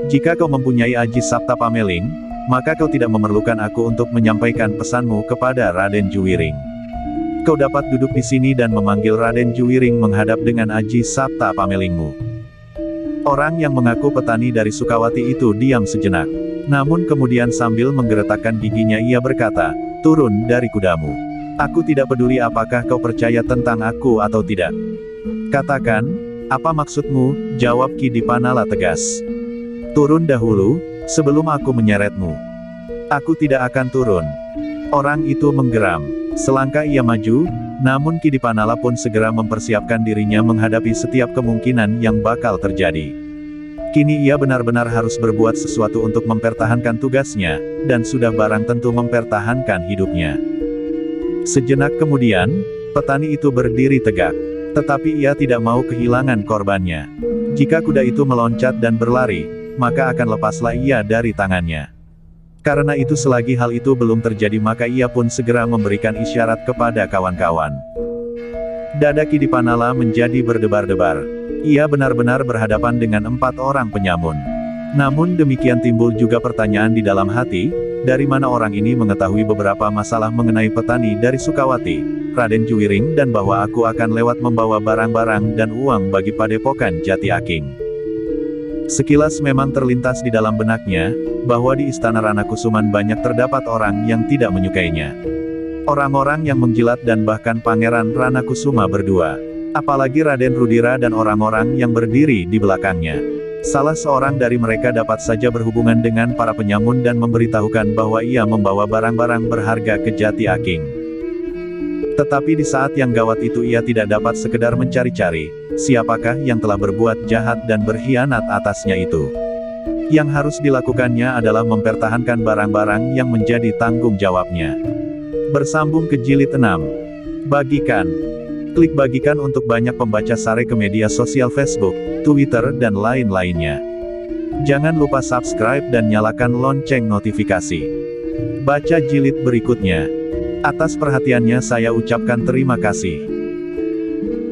Jika kau mempunyai aji Sabta Pameling, maka kau tidak memerlukan aku untuk menyampaikan pesanmu kepada Raden Juwiring. Kau dapat duduk di sini dan memanggil Raden Juwiring menghadap dengan aji Sabta Pamelingmu. Orang yang mengaku petani dari Sukawati itu diam sejenak. Namun kemudian sambil menggeretakkan giginya ia berkata, turun dari kudamu. Aku tidak peduli apakah kau percaya tentang aku atau tidak. Katakan, apa maksudmu? Jawab Ki Dipanala tegas. Turun dahulu, sebelum aku menyeretmu. Aku tidak akan turun. Orang itu menggeram. Selangkah ia maju, namun Ki Dipanala pun segera mempersiapkan dirinya menghadapi setiap kemungkinan yang bakal terjadi. Kini ia benar-benar harus berbuat sesuatu untuk mempertahankan tugasnya, dan sudah barang tentu mempertahankan hidupnya. Sejenak kemudian, petani itu berdiri tegak. Tetapi ia tidak mau kehilangan korbannya. Jika kuda itu meloncat dan berlari, maka akan lepaslah ia dari tangannya. Karena itu selagi hal itu belum terjadi maka ia pun segera memberikan isyarat kepada kawan-kawan. Dada Ki Dipanala menjadi berdebar-debar. Ia benar-benar berhadapan dengan 4 orang penyamun. Namun demikian timbul juga pertanyaan di dalam hati, dari mana orang ini mengetahui beberapa masalah mengenai petani dari Sukawati, Raden Juwiring dan bahwa aku akan lewat membawa barang-barang dan uang bagi padepokan Jati Aking. Sekilas memang terlintas di dalam benaknya, bahwa di Istana Ranakusuman banyak terdapat orang yang tidak menyukainya. Orang-orang yang menjilat dan bahkan Pangeran Ranakusuma berdua. Apalagi Raden Rudira dan orang-orang yang berdiri di belakangnya. Salah seorang dari mereka dapat saja berhubungan dengan para penyamun dan memberitahukan bahwa ia membawa barang-barang berharga ke Jati Aking. Tetapi di saat yang gawat itu ia tidak dapat sekedar mencari-cari, siapakah yang telah berbuat jahat dan berkhianat atasnya itu. Yang harus dilakukannya adalah mempertahankan barang-barang yang menjadi tanggung jawabnya. Bersambung ke jilid 6. Bagikan. Klik bagikan untuk banyak pembaca Sare ke media sosial Facebook, Twitter dan lain-lainnya. Jangan lupa subscribe dan nyalakan lonceng notifikasi. Baca jilid berikutnya. Atas perhatiannya saya ucapkan terima kasih.